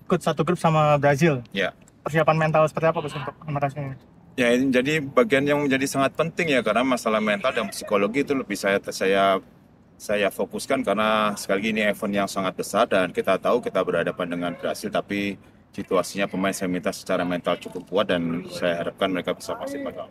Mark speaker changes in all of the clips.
Speaker 1: ikut satu grup sama Brazil.
Speaker 2: Ya.
Speaker 1: Persiapan mental seperti apa Coach untuk mengatasinya?
Speaker 2: Ya, ini jadi bagian yang menjadi sangat penting ya, karena masalah mental dan psikologi itu lebih saya fokuskan, karena sekali lagi ini event yang sangat besar dan kita tahu kita berhadapan dengan Brasil, tapi situasinya pemain saya minta secara mental cukup kuat dan saya harapkan mereka bisa maksimal.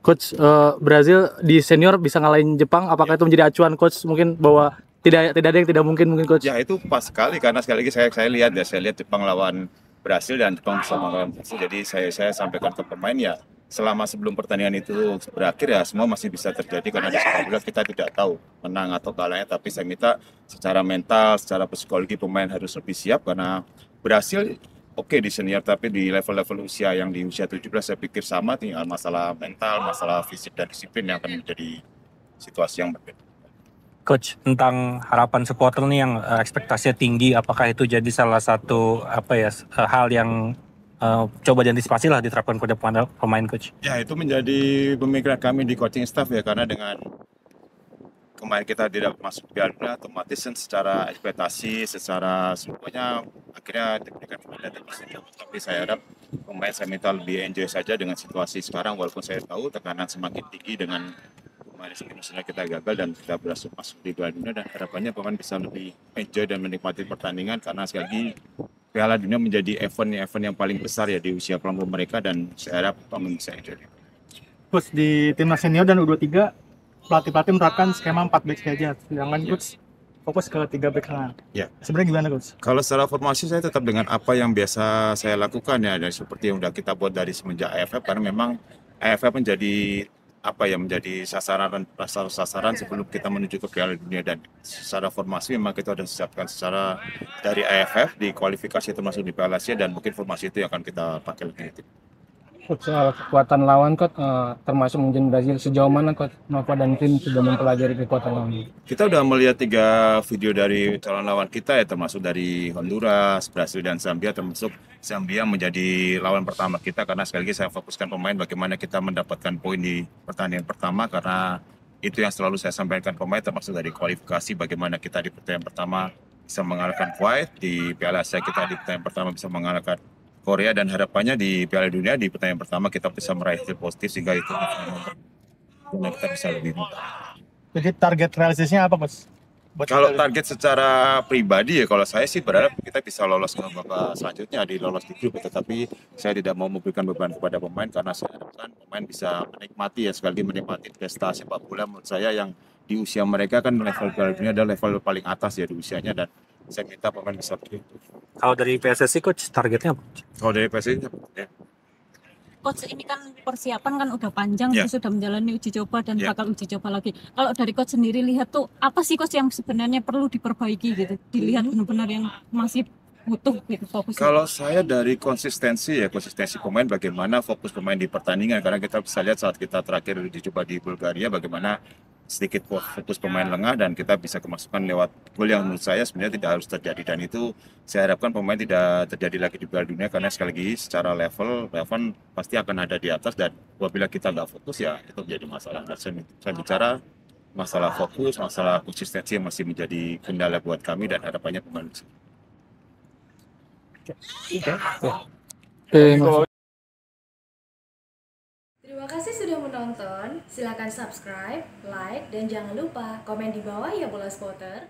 Speaker 3: Coach, Brazil di senior bisa ngalahin Jepang, apakah itu menjadi acuan Coach mungkin bahwa tidak ada yang tidak mungkin Coach?
Speaker 2: Ya, itu pas sekali, karena sekali lagi saya lihat Jepang lawan Brasil dan Jepang bisa melawan Brasil. Jadi saya sampaikan ke pemain ya, selama sebelum pertandingan itu berakhir ya semua masih bisa terjadi, karena di sepak bola kita tidak tahu menang atau kalahnya, tapi saya minta secara mental, secara psikologi pemain harus lebih siap, karena Brasil oke di senior, tapi di level-level usia yang di usia 17 saya pikir sama, tinggal masalah mental, masalah fisik dan disiplin yang akan menjadi situasi yang berbeda.
Speaker 4: Coach, tentang harapan supporter nih yang ekspektasinya tinggi, apakah itu jadi salah satu hal yang coba diantisipasi lah diterapkan pada pemain Coach?
Speaker 2: Ya, itu menjadi pemikiran kami di coaching staff ya, karena dengan kemarin kita tidak masuk Piala Dunia, otomatis secara ekspektasi, secara semuanya akhirnya diberikan kepada tim. Tapi saya harap pemain saya minta lebih enjoy saja dengan situasi sekarang, walaupun saya tahu tekanan semakin tinggi dengan kemarin misalnya kita gagal dan kita berhasil masuk di Piala Dunia, dan harapannya pemain bisa lebih enjoy dan menikmati pertandingan, karena sekali lagi Piala Dunia menjadi event yang paling besar ya di usia kelompok mereka, dan saya harap pemain bisa enjoy.
Speaker 1: Coach, di timnas senior dan U23 pelatih menerapkan skema 4 back saja, sedangkan Coach fokus ke 3 back tengah.
Speaker 2: Ya.
Speaker 1: Sebenarnya gimana Coach?
Speaker 2: Kalau secara formasi saya tetap dengan apa yang biasa saya lakukan ya, dan seperti yang sudah kita buat dari semenjak AFF, karena memang AFF menjadi sasaran sebelum kita menuju ke Piala Dunia, dan secara formasi memang kita sudah siapkan secara dari AFF di kualifikasi termasuk di Piala Asia, dan mungkin formasi itu yang akan kita pakai lebih.
Speaker 5: Soal kekuatan lawan Coach, termasuk mungkin Brazil, sejauh mana Coach Nova dan tim sudah mempelajari kekuatan lawan?
Speaker 2: Kita udah melihat 3 video dari calon lawan kita ya, termasuk dari Honduras, Brasil, dan Zambia, termasuk Zambia menjadi lawan pertama kita, karena sekali lagi saya fokuskan pemain bagaimana kita mendapatkan poin di pertandingan pertama, karena itu yang selalu saya sampaikan pemain, termasuk dari kualifikasi bagaimana kita di pertandingan pertama bisa mengalahkan Kuwait, di Piala Asia kita di pertandingan pertama bisa mengalahkan Korea, dan harapannya di Piala Dunia di pertandingan pertama kita bisa meraih hasil positif sehingga itu kita bisa lebih mudah.
Speaker 1: Jadi target realisasinya apa Coach?
Speaker 2: Kalau target secara pribadi ya, kalau saya sih berharap kita bisa lolos ke babak selanjutnya, lolos di grup, tetapi saya tidak mau memberikan beban kepada pemain, karena saya harapkan pemain bisa menikmati menikmati pesta sepak bola. Menurut saya yang di usia mereka kan level Piala Dunia adalah level paling atas ya di usianya, dan saya minta pemain bisa begitu.
Speaker 4: Kalau dari PSSI Coach, targetnya apa?
Speaker 2: Kalau dari PSSI ya.
Speaker 6: Coach, ini kan persiapan kan udah panjang,
Speaker 2: Ya.
Speaker 6: sudah menjalani uji coba dan
Speaker 2: Ya.
Speaker 6: bakal uji coba lagi. Kalau dari Coach sendiri lihat tuh apa sih Coach yang sebenarnya perlu diperbaiki gitu? Dilihat benar-benar yang masih butuh gitu fokusnya.
Speaker 2: Kalau saya dari konsistensi pemain, bagaimana fokus pemain di pertandingan, karena kita bisa lihat saat kita terakhir dicoba di Bulgaria bagaimana sedikit fokus pemain lengah dan kita bisa kemasukan lewat gol yang menurut saya sebenarnya tidak harus terjadi, dan itu saya harapkan pemain tidak terjadi lagi di Piala Dunia, karena sekali lagi secara level pasti akan ada di atas, dan apabila kita nggak fokus ya itu menjadi masalah. Dan saya bicara masalah fokus, masalah konsistensi yang masih menjadi kendala buat kami, dan harapannya pemain bisa.
Speaker 7: Terima kasih sudah menonton. Silakan subscribe, like, dan jangan lupa komen di bawah ya Bola Spotter.